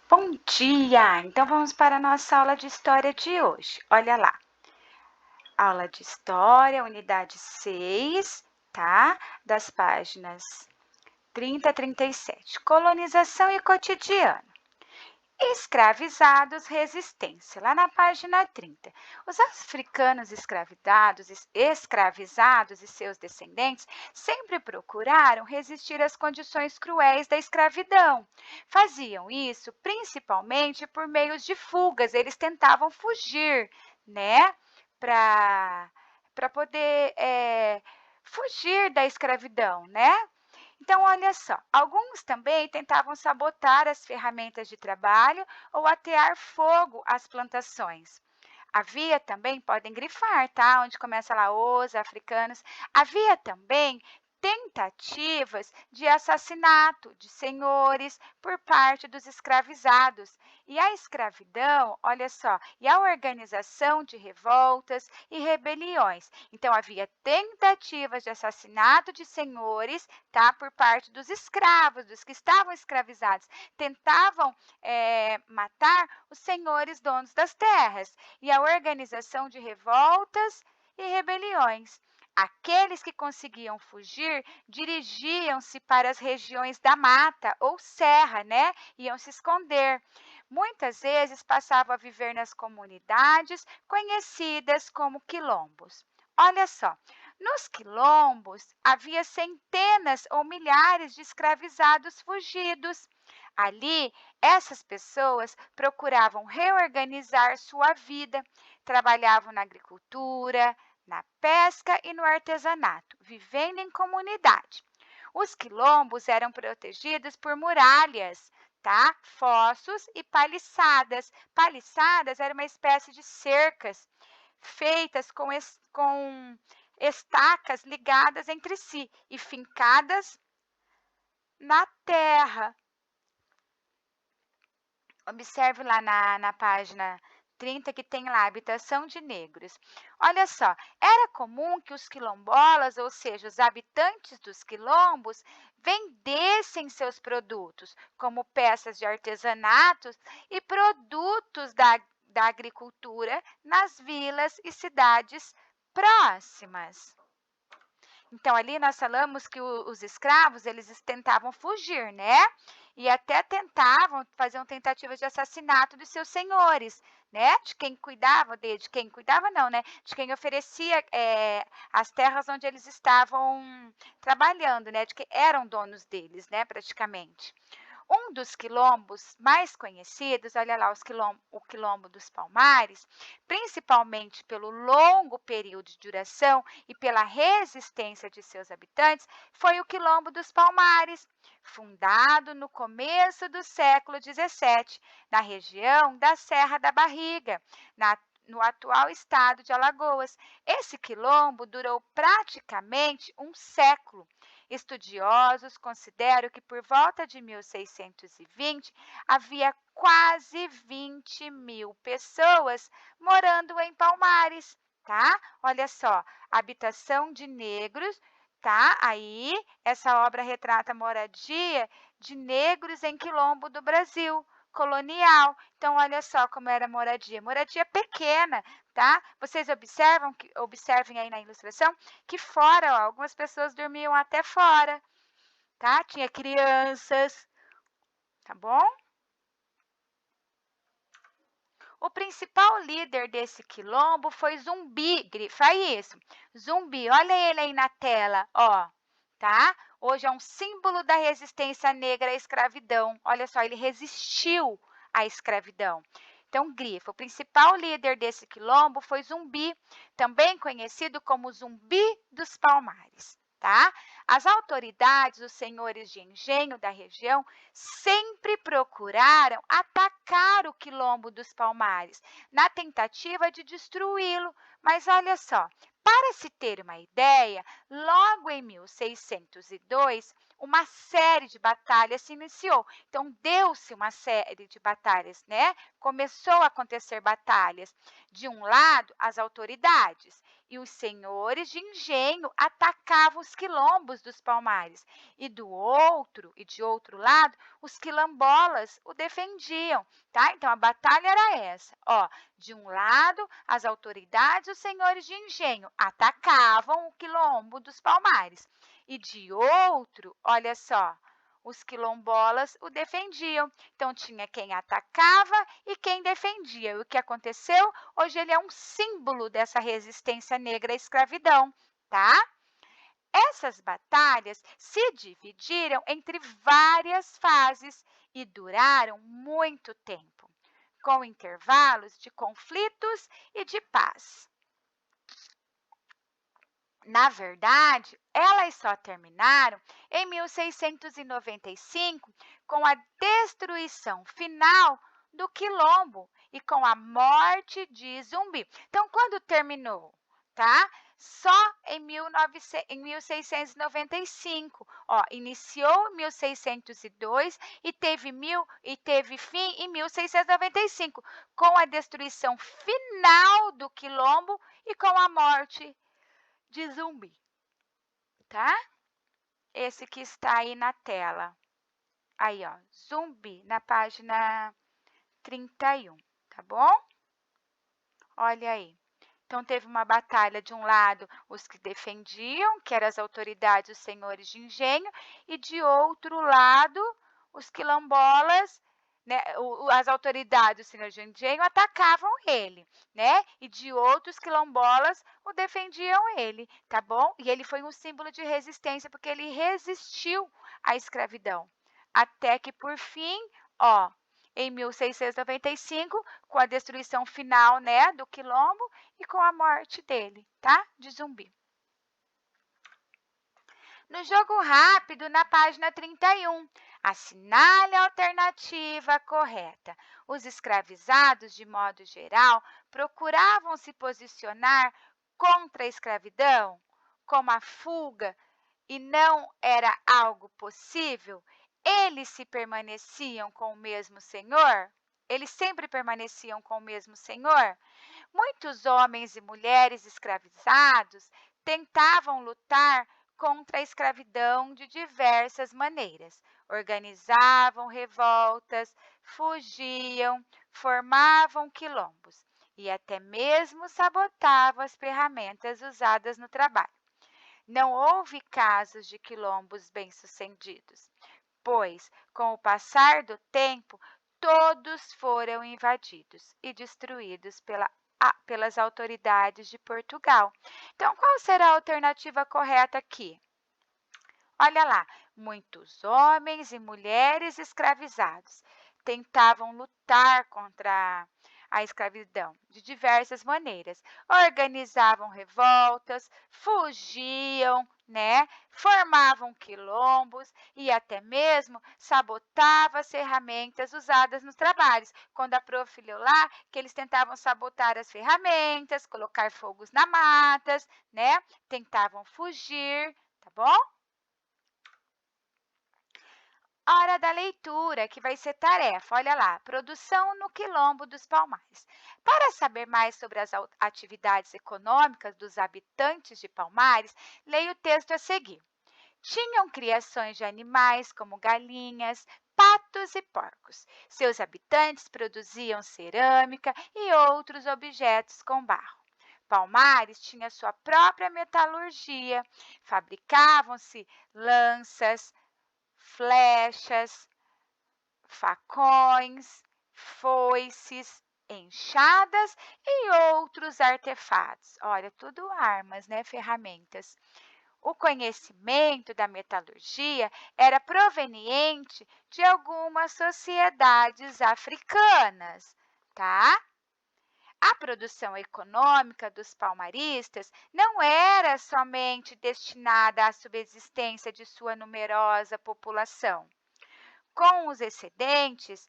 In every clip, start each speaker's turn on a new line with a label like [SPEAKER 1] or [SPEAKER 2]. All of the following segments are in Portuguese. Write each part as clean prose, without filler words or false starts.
[SPEAKER 1] Bom dia! Então vamos para a nossa aula de história de hoje. Olha lá, aula de história, unidade 6, tá? Das páginas 30 a 37. Colonização e cotidiano. Escravizados, resistência. Lá na página 30. Os africanos escravizados e seus descendentes sempre procuraram resistir às condições cruéis da escravidão. Faziam isso principalmente por meios de fugas. Eles tentavam fugir, né? Para poder fugir da escravidão, né? Então, olha só, alguns também tentavam sabotar as ferramentas de trabalho ou atear fogo às plantações. Havia também, podem grifar, tá? Onde começa lá os africanos. Havia também tentativas de assassinato de senhores por parte dos escravizados. E a escravidão, olha só, e a organização de revoltas e rebeliões. Então, havia tentativas de assassinato de senhores, tá? Por parte dos escravos, dos que estavam escravizados. Tentavam matar os senhores donos das terras e a organização de revoltas e rebeliões. Aqueles que conseguiam fugir dirigiam-se para as regiões da mata ou serra, né? Iam se esconder. Muitas vezes passavam a viver nas comunidades conhecidas como quilombos. Olha só, nos quilombos havia centenas ou milhares de escravizados fugidos. Ali, essas pessoas procuravam reorganizar sua vida, trabalhavam na agricultura, na pesca e no artesanato, vivendo em comunidade. Os quilombos eram protegidos por muralhas, tá? Fossos e paliçadas. Paliçadas era uma espécie de cercas feitas com estacas ligadas entre si e fincadas na terra. Observe lá na página 30 que tem lá habitação de negros. Olha só, era comum que os quilombolas, ou seja, os habitantes dos quilombos, vendessem seus produtos, como peças de artesanatos e produtos da agricultura nas vilas e cidades próximas. Então, ali nós falamos que os escravos, eles tentavam fugir, né? E até tentavam, faziam tentativas de assassinato dos seus senhores, né? De quem cuidava, de quem cuidava não, né? De quem oferecia as terras onde eles estavam trabalhando, né? De que eram donos deles, né? Praticamente. Um dos quilombos mais conhecidos, olha lá, o quilombo dos Palmares, principalmente pelo longo período de duração e pela resistência de seus habitantes, foi o quilombo dos Palmares, fundado no começo do século XVII, na região da Serra da Barriga, no atual estado de Alagoas. Esse quilombo durou praticamente um século. Estudiosos consideram que por volta de 1620 havia quase 20 mil pessoas morando em Palmares, tá? Olha só, habitação de negros, tá? Aí, essa obra retrata a moradia de negros em quilombo do Brasil colonial. Então, olha só como era a moradia. Moradia pequena, tá? Vocês observem aí na ilustração que fora, ó, algumas pessoas dormiam até fora, tá? Tinha crianças, tá bom? O principal líder desse quilombo foi Zumbi, grifa isso. Zumbi, olha ele aí na tela, ó, tá? Hoje é um símbolo da resistência negra à escravidão. Olha só, ele resistiu à escravidão. Então, grifa, o principal líder desse quilombo foi Zumbi, também conhecido como Zumbi dos Palmares. Tá? As autoridades, os senhores de engenho da região, sempre procuraram atacar o quilombo dos Palmares, na tentativa de destruí-lo. Mas olha só, para se ter uma ideia, logo em 1602, uma série de batalhas se iniciou. Então, deu-se uma série de batalhas, né? Começou a acontecer batalhas. De um lado, as autoridades e os senhores de engenho atacavam os quilombos dos palmares, e de outro lado, os quilombolas o defendiam, tá? Então, a batalha era essa, ó. De um lado, as autoridades e os senhores de engenho atacavam o quilombo dos palmares, e de outro, olha só, os quilombolas o defendiam. Então, tinha quem atacava e quem defendia. E o que aconteceu? Hoje ele é um símbolo dessa resistência negra à escravidão, tá? Essas batalhas se dividiram entre várias fases e duraram muito tempo, com intervalos de conflitos e de paz. Na verdade, elas só terminaram em 1695, com a destruição final do Quilombo e com a morte de Zumbi. Então, quando terminou, tá? Só em 1695. Ó, iniciou em 1602 e teve fim em 1695, com a destruição final do Quilombo e com a morte de Zumbi, tá? Esse que está aí na tela. Aí, ó, Zumbi, na página 31, tá bom? Olha aí. Então, teve uma batalha de um lado, os que defendiam, que eram as autoridades, os senhores de engenho, e de outro lado, os quilombolas, né, as autoridades, os senhores de engenho, atacavam ele, né? E de outros quilombolas o defendiam ele, tá bom? E ele foi um símbolo de resistência, porque ele resistiu à escravidão. Até que, por fim, ó, em 1695, com a destruição final, né, do quilombo e com a morte dele, tá? De Zumbi. No jogo rápido, na página 31, assinale a alternativa correta. Os escravizados, de modo geral, procuravam se posicionar contra a escravidão, como a fuga, e não era algo possível, eles se permaneciam com o mesmo Senhor? Eles sempre permaneciam com o mesmo Senhor? Muitos homens e mulheres escravizados tentavam lutar contra a escravidão de diversas maneiras. Organizavam revoltas, fugiam, formavam quilombos e até mesmo sabotavam as ferramentas usadas no trabalho. Não houve casos de quilombos bem-sucedidos, pois, com o passar do tempo, todos foram invadidos e destruídos pelas autoridades de Portugal. Então, qual será a alternativa correta aqui? Olha lá, muitos homens e mulheres escravizados tentavam lutar contra a escravidão de diversas maneiras. Organizavam revoltas, fugiam, né? Formavam quilombos e até mesmo sabotavam as ferramentas usadas nos trabalhos. Quando a prof leu lá, que eles tentavam sabotar as ferramentas, colocar fogos na matas, né? Tentavam fugir, tá bom? Hora da leitura, que vai ser tarefa. Olha lá, produção no Quilombo dos Palmares. Para saber mais sobre as atividades econômicas dos habitantes de Palmares, leia o texto a seguir. Tinham criações de animais como galinhas, patos e porcos. Seus habitantes produziam cerâmica e outros objetos com barro. Palmares tinha sua própria metalurgia, fabricavam-se lanças, flechas, facões, foices, enxadas e outros artefatos. Olha, tudo armas, né? Ferramentas. O conhecimento da metalurgia era proveniente de algumas sociedades africanas, tá? A produção econômica dos palmaristas não era somente destinada à subsistência de sua numerosa população. Com os excedentes,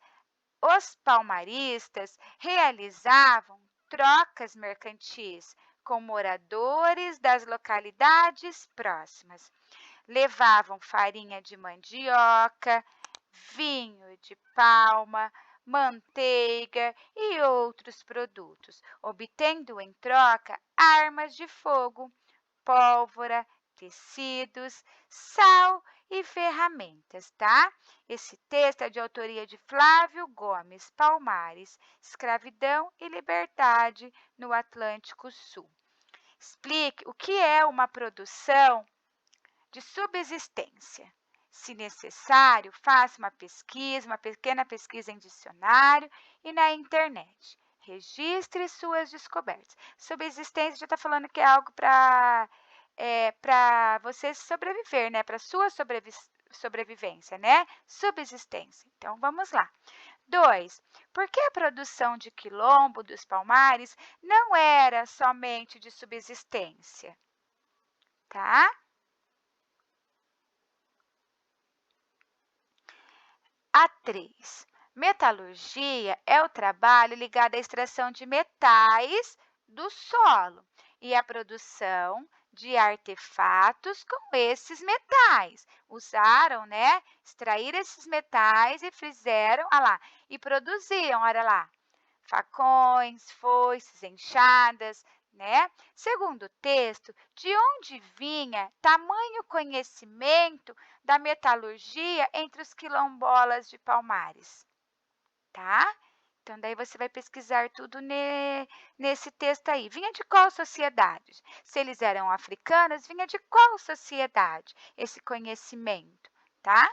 [SPEAKER 1] os palmaristas realizavam trocas mercantis com moradores das localidades próximas. Levavam farinha de mandioca, vinho de palma, manteiga e outros produtos, obtendo em troca armas de fogo, pólvora, tecidos, sal e ferramentas, tá? Esse texto é de autoria de Flávio Gomes Palmares, Escravidão e Liberdade no Atlântico Sul. Explique o que é uma produção de subsistência. Se necessário, faça uma pequena pesquisa em dicionário e na internet. Registre suas descobertas. Subsistência já está falando que é algo para você sobreviver, né? Para sua sobrevivência, né? Subsistência. Então, vamos lá. 2. Por que a produção de Quilombo dos Palmares não era somente de subsistência? Tá? A 3. Metalurgia é o trabalho ligado à extração de metais do solo e à produção de artefatos com esses metais. Usaram, né? Extraíram esses metais e fizeram, olha lá, e produziam, olha lá, facões, foices, enxadas, né? Segundo o texto, de onde vinha tamanho conhecimento da metalurgia entre os quilombolas de Palmares, tá? Então, daí você vai pesquisar tudo nesse texto aí. Vinha de qual sociedade? Se eles eram africanos, vinha de qual sociedade esse conhecimento, tá?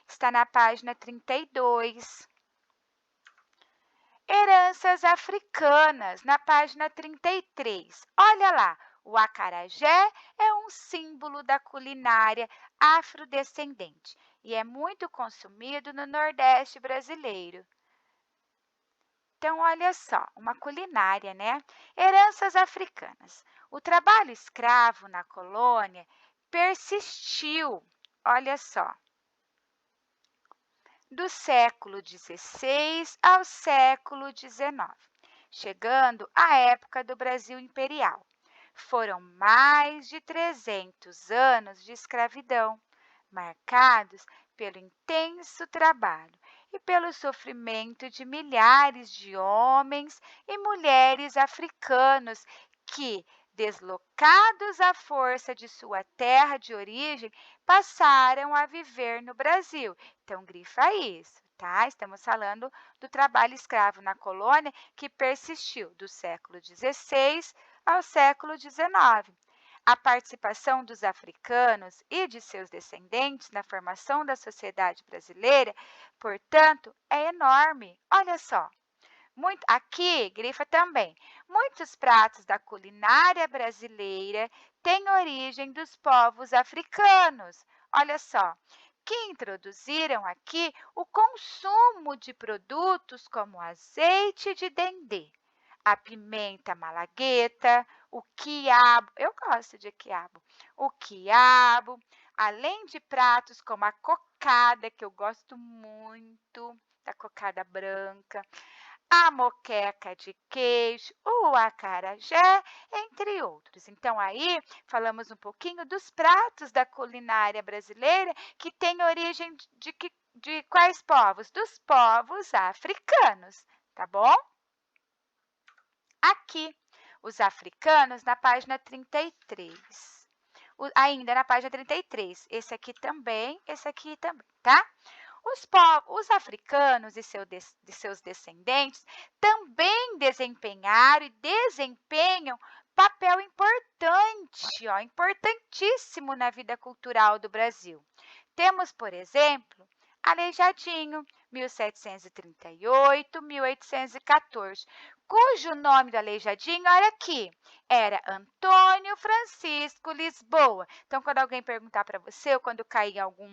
[SPEAKER 1] Está na página 32. Heranças africanas, na página 33. Olha lá, o acarajé é um símbolo da culinária afrodescendente e é muito consumido no Nordeste brasileiro. Então, olha só, uma culinária, né? Heranças africanas. O trabalho escravo na colônia persistiu, olha só, do século XVI ao século XIX, chegando à época do Brasil imperial. Foram mais de 300 anos de escravidão, marcados pelo intenso trabalho e pelo sofrimento de milhares de homens e mulheres africanos que, deslocados à força de sua terra de origem, passaram a viver no Brasil. Então, grifa isso, tá? Estamos falando do trabalho escravo na colônia que persistiu do século XVI ao século XIX. A participação dos africanos e de seus descendentes na formação da sociedade brasileira, portanto, é enorme. Olha só. Aqui, grifa também. Muitos pratos da culinária brasileira têm origem dos povos africanos. Olha só, que introduziram aqui o consumo de produtos como azeite de dendê, a pimenta malagueta, o quiabo, eu gosto de quiabo, o quiabo, além de pratos como a cocada, que eu gosto muito, da cocada branca, a moqueca de queijo, o acarajé, entre outros. Então, aí falamos um pouquinho dos pratos da culinária brasileira que têm origem de quais povos? Dos povos africanos, tá bom? Aqui, os africanos, na página 33. Ainda na página 33. Esse aqui também, tá? Os africanos e seus descendentes também desempenharam e desempenham papel importante, ó, importantíssimo na vida cultural do Brasil. Temos, por exemplo, Aleijadinho, 1738, 1814, cujo nome do Aleijadinho, olha aqui, era Antônio Francisco Lisboa. Então, quando alguém perguntar para você, ou quando cair algum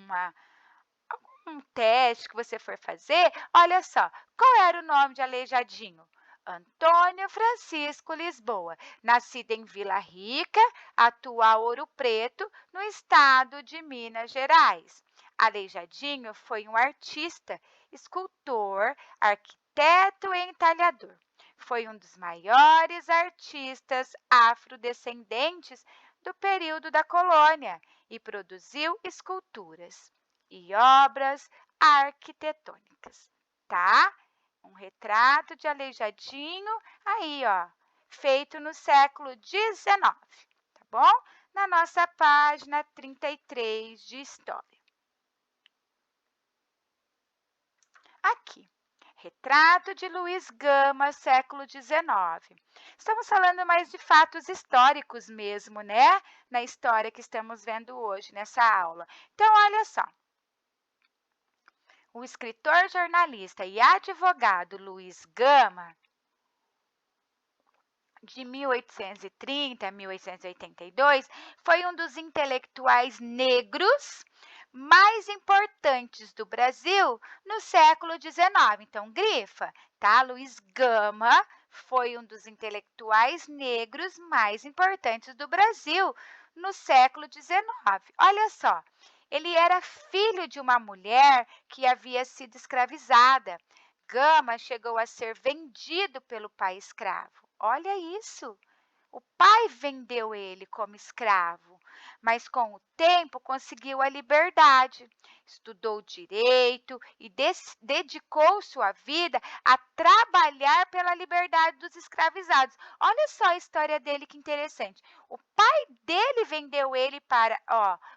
[SPEAKER 1] teste que você for fazer, olha só, qual era o nome de Aleijadinho? Antônio Francisco Lisboa, nascido em Vila Rica, atual Ouro Preto, no estado de Minas Gerais. Aleijadinho foi um artista, escultor, arquiteto e entalhador. Foi um dos maiores artistas afrodescendentes do período da colônia e produziu esculturas e obras arquitetônicas, tá? Um retrato de Aleijadinho aí, ó, feito no século XIX, tá bom? Na nossa página 33 de História. Aqui, retrato de Luiz Gama, século XIX. Estamos falando mais de fatos históricos mesmo, né? Na história que estamos vendo hoje, nessa aula. Então, olha só. O escritor, jornalista e advogado Luiz Gama, de 1830 a 1882, foi um dos intelectuais negros mais importantes do Brasil no século XIX. Então, grifa, tá? Luiz Gama foi um dos intelectuais negros mais importantes do Brasil no século XIX. Olha só, ele era filho de uma mulher que havia sido escravizada. Gama chegou a ser vendido pelo pai escravo. Olha isso! O pai vendeu ele como escravo, mas com o tempo conseguiu a liberdade. Estudou direito e dedicou sua vida a trabalhar pela liberdade dos escravizados. Olha só a história dele, que interessante. O pai dele vendeu ele para,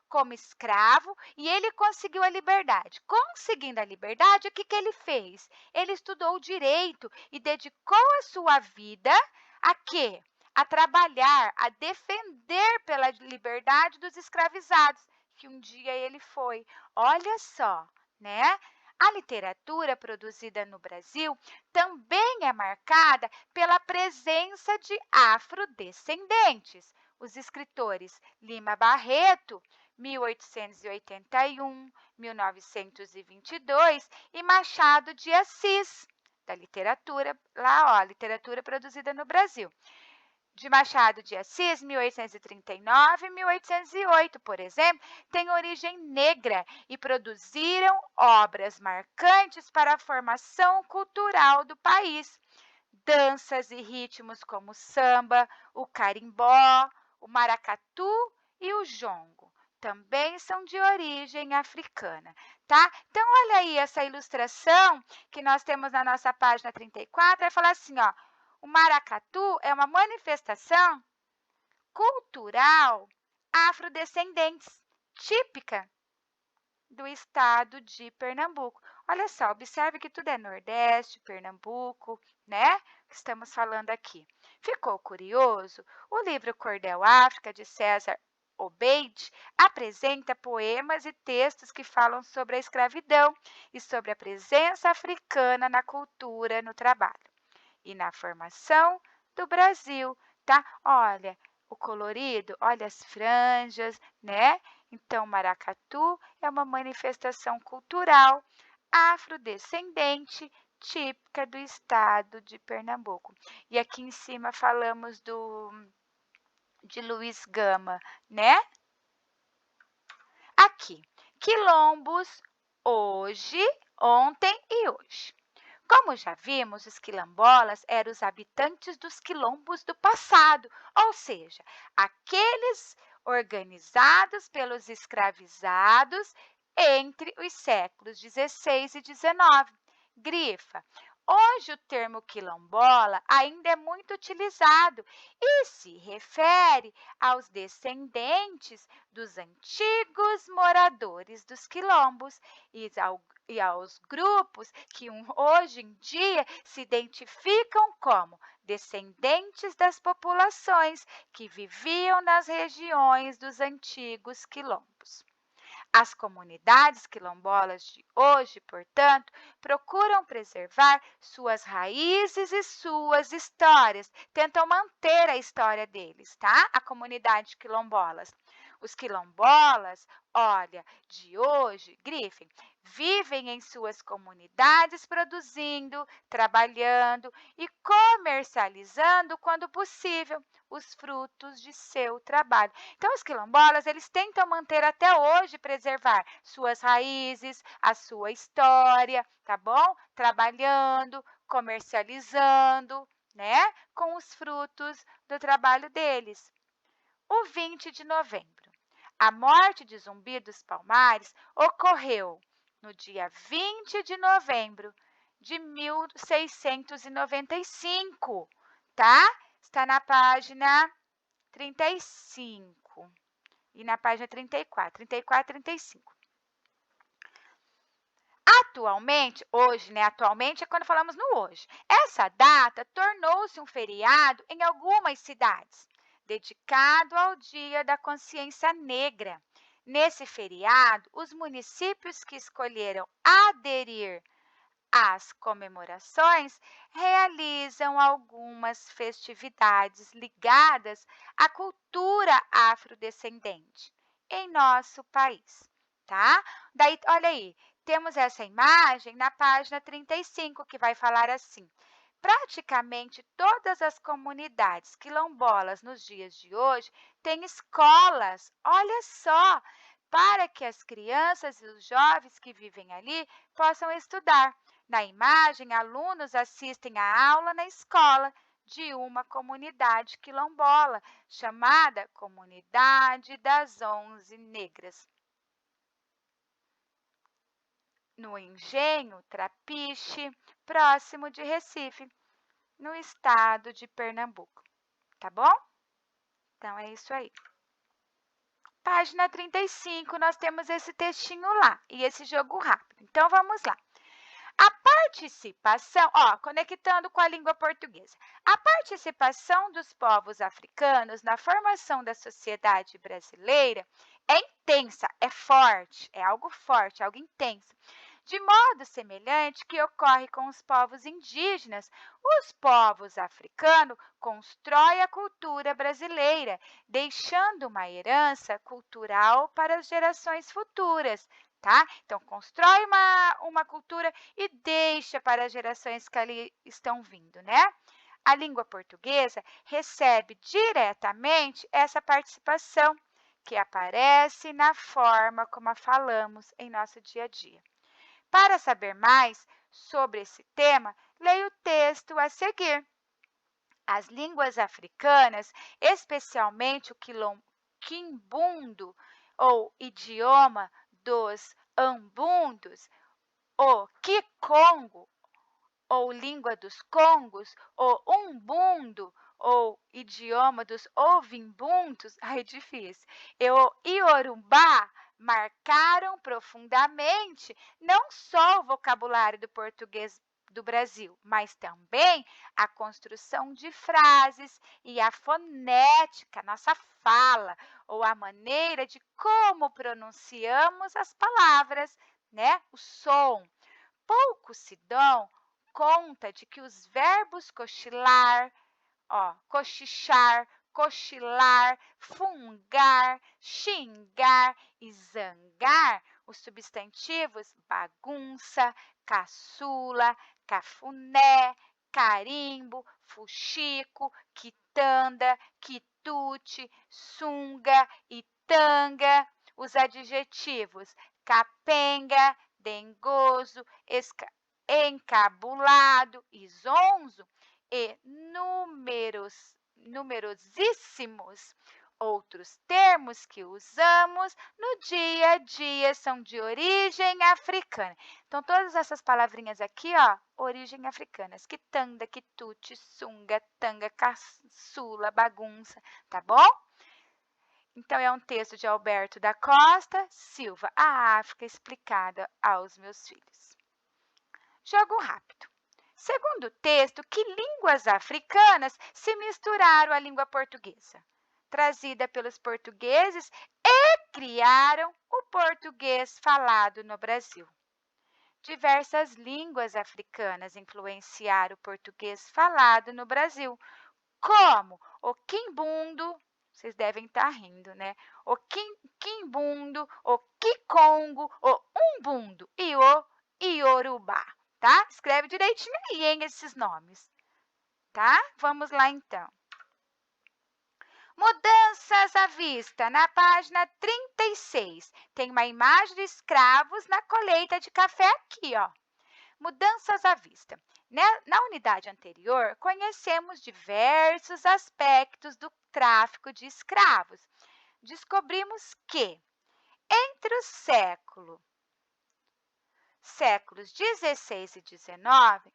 [SPEAKER 1] como escravo e ele conseguiu a liberdade. Conseguindo a liberdade, o que que ele fez? Ele estudou direito e dedicou a sua vida a quê? A trabalhar, a defender pela liberdade dos escravizados, que um dia ele foi. Olha só, né? A literatura produzida no Brasil também é marcada pela presença de afrodescendentes. Os escritores Lima Barreto, 1881, 1922, e Machado de Assis, da literatura, lá, ó, literatura produzida no Brasil. De Machado de Assis, 1839 e 1808, por exemplo, têm origem negra e produziram obras marcantes para a formação cultural do país. Danças e ritmos como o samba, o carimbó, o maracatu e o jongo também são de origem africana, tá? Então, olha aí essa ilustração que nós temos na nossa página 34, vai falar assim, ó, o maracatu é uma manifestação cultural afrodescendente, típica do estado de Pernambuco. Olha só, observe que tudo é Nordeste, Pernambuco, né? Que estamos falando aqui. Ficou curioso? O livro Cordel África, de César Obeid, apresenta poemas e textos que falam sobre a escravidão e sobre a presença africana na cultura, no trabalho e na formação do Brasil, tá? Olha o colorido, olha as franjas, né? Então, maracatu é uma manifestação cultural afrodescendente típica do estado de Pernambuco. E aqui em cima falamos de Luiz Gama, né? Aqui, quilombos hoje, ontem e hoje. Como já vimos, os quilombolas eram os habitantes dos quilombos do passado, ou seja, aqueles organizados pelos escravizados entre os séculos 16 e 19. Grifa. Hoje o termo quilombola ainda é muito utilizado e se refere aos descendentes dos antigos moradores dos quilombos e aos grupos que hoje em dia se identificam como descendentes das populações que viviam nas regiões dos antigos quilombos. As comunidades quilombolas de hoje, portanto, procuram preservar suas raízes e suas histórias, tentam manter a história deles, tá? A comunidade quilombolas. Os quilombolas, olha, de hoje, grifem, vivem em suas comunidades produzindo, trabalhando e comercializando, quando possível, os frutos de seu trabalho. Então, os quilombolas, eles tentam manter até hoje, preservar suas raízes, a sua história, tá bom? Trabalhando, comercializando, né? Com os frutos do trabalho deles. o 20 de novembro. A morte de Zumbi dos Palmares ocorreu no dia 20 de novembro de 1695, tá? Está na página 35 e na página 34, 34 e 35. Atualmente, hoje, né? Atualmente é quando falamos no hoje. Essa data tornou-se um feriado em algumas cidades, dedicado ao Dia da Consciência Negra. Nesse feriado, os municípios que escolheram aderir às comemorações realizam algumas festividades ligadas à cultura afrodescendente em nosso país, tá? Daí, olha aí, temos essa imagem na página 35, que vai falar assim: praticamente todas as comunidades quilombolas nos dias de hoje têm escolas, olha só, para que as crianças e os jovens que vivem ali possam estudar. Na imagem, alunos assistem à aula na escola de uma comunidade quilombola, chamada Comunidade das 11 Negras, no Engenho Trapiche, próximo de Recife, no estado de Pernambuco. Tá bom? Então, é isso aí. Página 35, nós temos esse textinho lá e esse jogo rápido. Então, vamos lá. A participação, conectando com a língua portuguesa. A participação dos povos africanos na formação da sociedade brasileira é intensa, é forte, é algo forte, algo intenso. De modo semelhante que ocorre com os povos indígenas, os povos africanos constroem a cultura brasileira, deixando uma herança cultural para as gerações futuras. Tá? Então, constrói uma cultura e deixa para as gerações que ali estão vindo, né? A língua portuguesa recebe diretamente essa participação, que aparece na forma como a falamos em nosso dia a dia. Para saber mais sobre esse tema, leia o texto a seguir. As línguas africanas, especialmente o quimbundo, ou idioma dos ambundos, o kikongo, ou língua dos congos, o umbundo, ou idioma dos ovimbuntos, ai, difícil, e o iorubá, marcaram profundamente não só o vocabulário do português do Brasil, mas também a construção de frases e a fonética, nossa fala, ou a maneira de como pronunciamos as palavras, né? O som. Poucos se dão conta de que os verbos cochilar, cochichar, cochilar, fungar, xingar e zangar, os substantivos bagunça, caçula, cafuné, carimbo, fuxico, quitanda, quitute, sunga e tanga, os adjetivos capenga, dengoso, encabulado e zonzo, e numerosíssimos outros termos que usamos no dia a dia são de origem africana. Então, todas essas palavrinhas aqui, origem africanas. Quitanda, quitute, sunga, tanga, caçula, bagunça, tá bom? Então, é um texto de Alberto da Costa Silva, A África explicada aos meus filhos. Jogo rápido. Segundo o texto, que línguas africanas se misturaram à língua portuguesa, trazida pelos portugueses e criaram o português falado no Brasil? Diversas línguas africanas influenciaram o português falado no Brasil, como o quimbundo, vocês devem estar rindo, né? O quimbundo, o kikongo, o umbundo e o iorubá. Tá? Escreve direitinho aí, hein, esses nomes. Tá? Vamos lá, então. Mudanças à vista, na página 36. Tem uma imagem de escravos na colheita de café aqui, ó. mudanças à vista. Na unidade anterior, conhecemos diversos aspectos do tráfico de escravos. Descobrimos que, entre os séculos 16 e 19,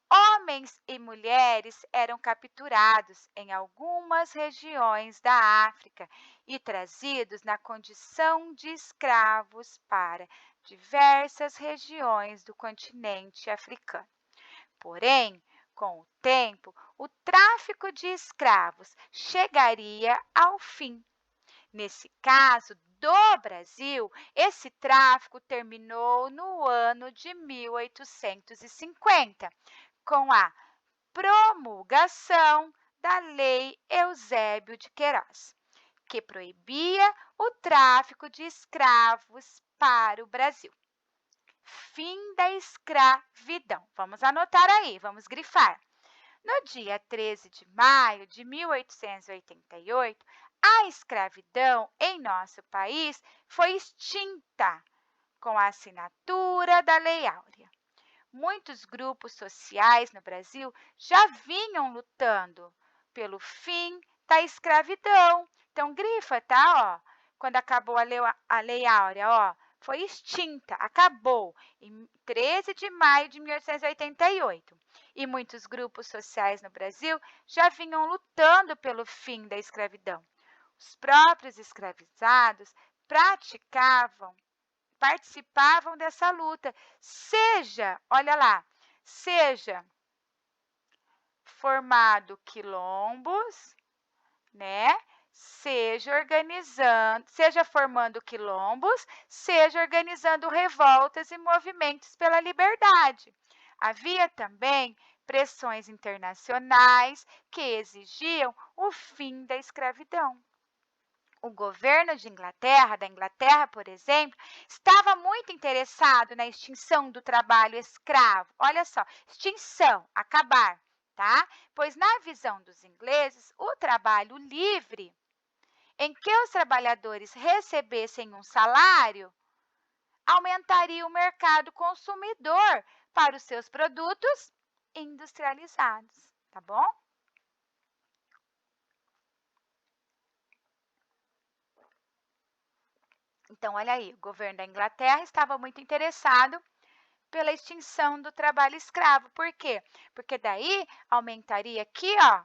[SPEAKER 1] homens e mulheres eram capturados em algumas regiões da África e trazidos na condição de escravos para diversas regiões do continente africano. Porém, com o tempo, o tráfico de escravos chegaria ao fim. Nesse caso do Brasil, esse tráfico terminou no ano de 1850, com a promulgação da Lei Eusébio de Queiroz, que proibia o tráfico de escravos para o Brasil. Fim da escravidão. Vamos anotar aí, vamos grifar. No dia 13 de maio de 1888, a escravidão em nosso país foi extinta com a assinatura da Lei Áurea. Muitos grupos sociais no Brasil já vinham lutando pelo fim da escravidão. Então, grifa, tá? Ó, quando acabou a Lei Áurea, ó, foi extinta, acabou, em 13 de maio de 1888. E muitos grupos sociais no Brasil já vinham lutando pelo fim da escravidão. Os próprios escravizados participavam dessa luta, olha lá, seja formado quilombos, né? Seja formando quilombos, seja organizando revoltas e movimentos pela liberdade. Havia também pressões internacionais que exigiam o fim da escravidão. O governo da Inglaterra, por exemplo, estava muito interessado na extinção do trabalho escravo. Olha só, extinção, acabar, tá? Pois na visão dos ingleses, o trabalho livre, em que os trabalhadores recebessem um salário, aumentaria o mercado consumidor para os seus produtos industrializados, tá bom? Então, olha aí, o governo da Inglaterra estava muito interessado pela extinção do trabalho escravo. Por quê? Porque daí aumentaria aqui, ó,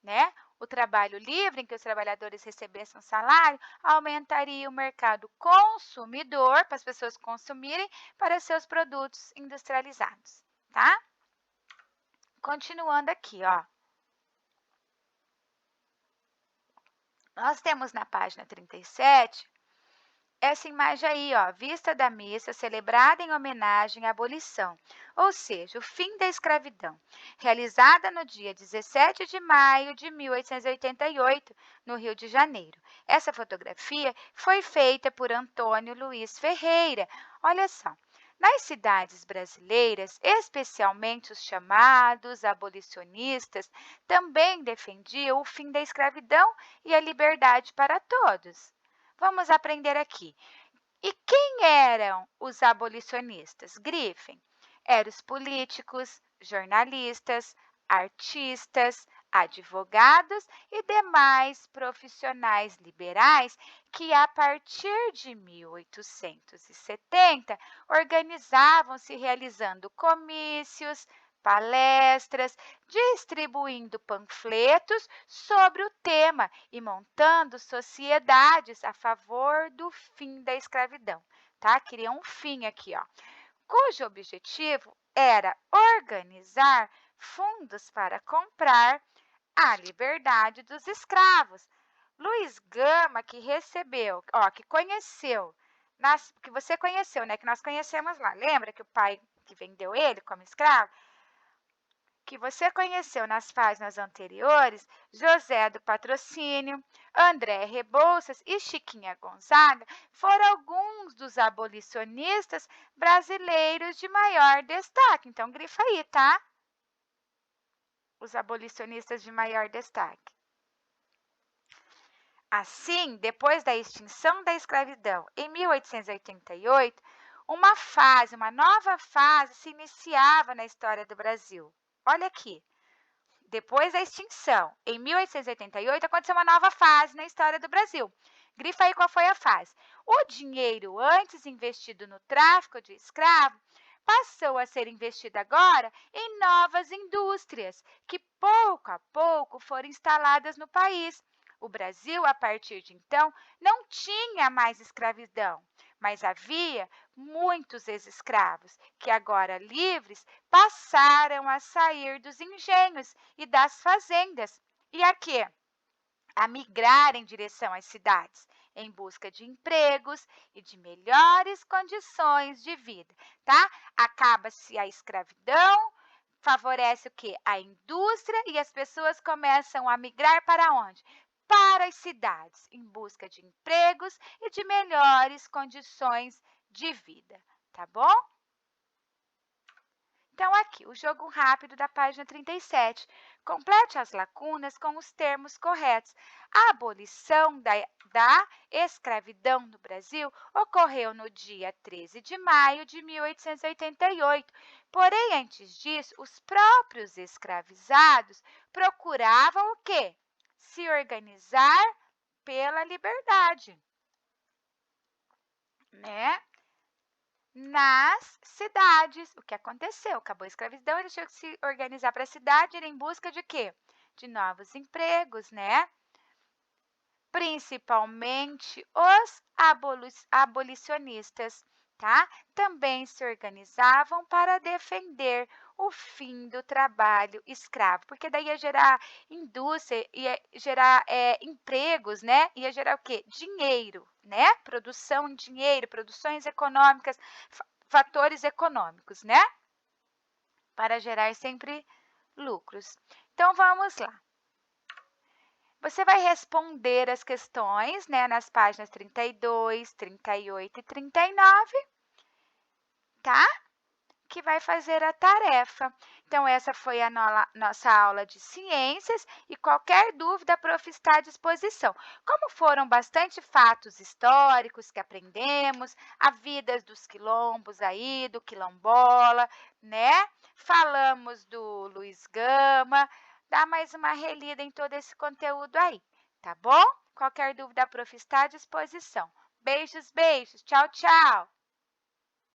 [SPEAKER 1] né? O trabalho livre, em que os trabalhadores recebessem um salário, aumentaria o mercado consumidor, para as pessoas consumirem, para seus produtos industrializados, tá? Continuando aqui, ó. Nós temos na página 37 essa imagem aí, ó, vista da missa celebrada em homenagem à abolição, ou seja, o fim da escravidão, realizada no dia 17 de maio de 1888, no Rio de Janeiro. Essa fotografia foi feita por Antônio Luiz Ferreira. Olha só. Nas cidades brasileiras, especialmente os chamados abolicionistas, também defendiam o fim da escravidão e a liberdade para todos. Vamos aprender aqui. E quem eram os abolicionistas? Grifem. Eram os políticos, jornalistas, artistas, advogados e demais profissionais liberais que, a partir de 1870, organizavam-se realizando comícios, palestras, distribuindo panfletos sobre o tema e montando sociedades a favor do fim da escravidão, tá? Queriam um fim aqui, ó, cujo objetivo era organizar fundos para comprar a liberdade dos escravos. Luiz Gama, que recebeu, ó, que conheceu, que você conheceu, né? Que nós conhecemos lá. Lembra que o pai que vendeu ele como escravo? Que você conheceu nas páginas anteriores, José do Patrocínio, André Rebouças e Chiquinha Gonzaga foram alguns dos abolicionistas brasileiros de maior destaque. Então, grifa aí, tá? Os abolicionistas de maior destaque. Assim, depois da extinção da escravidão em 1888, uma nova fase se iniciava na história do Brasil. Olha aqui. Depois da extinção, em 1888, aconteceu uma nova fase na história do Brasil. Grifa aí qual foi a fase. O dinheiro antes investido no tráfico de escravos passou a ser investido agora em novas indústrias, que pouco a pouco foram instaladas no país. O Brasil, a partir de então, não tinha mais escravidão, mas havia muitos ex-escravos que, agora livres, passaram a sair dos engenhos e das fazendas. E a quê? A migrar em direção às cidades, em busca de empregos e de melhores condições de vida, tá? Acaba-se a escravidão, favorece o quê? A indústria e as pessoas começam a migrar para onde? Para as cidades, em busca de empregos e de melhores condições de vida, tá bom? Então, aqui, o jogo rápido da página 37. Complete as lacunas com os termos corretos. A abolição da escravidão no Brasil ocorreu no dia 13 de maio de 1888. Porém, antes disso, os próprios escravizados procuravam o quê? Se organizar pela liberdade, né? Nas cidades. O que aconteceu? Acabou a escravidão, eles tinham que se organizar para a cidade, ir em busca de quê? De novos empregos, né? Principalmente os abolicionistas, tá? Também se organizavam para defender o fim do trabalho escravo, porque daí ia gerar indústria, ia gerar empregos, né? Ia gerar o quê? Dinheiro, né? Produção em dinheiro, produções econômicas, fatores econômicos, né? Para gerar sempre lucros. Então, vamos lá. Você vai responder as questões, né, nas páginas 32, 38 e 39, tá? Que vai fazer a tarefa. Então, essa foi a nossa aula de ciências e qualquer dúvida, a prof. está à disposição. Como foram bastante fatos históricos que aprendemos, a vida dos quilombos aí, do quilombola, né? Falamos do Luiz Gama, dá mais uma relida em todo esse conteúdo aí, tá bom? Qualquer dúvida, a prof. está à disposição. Beijos, beijos. Tchau, tchau.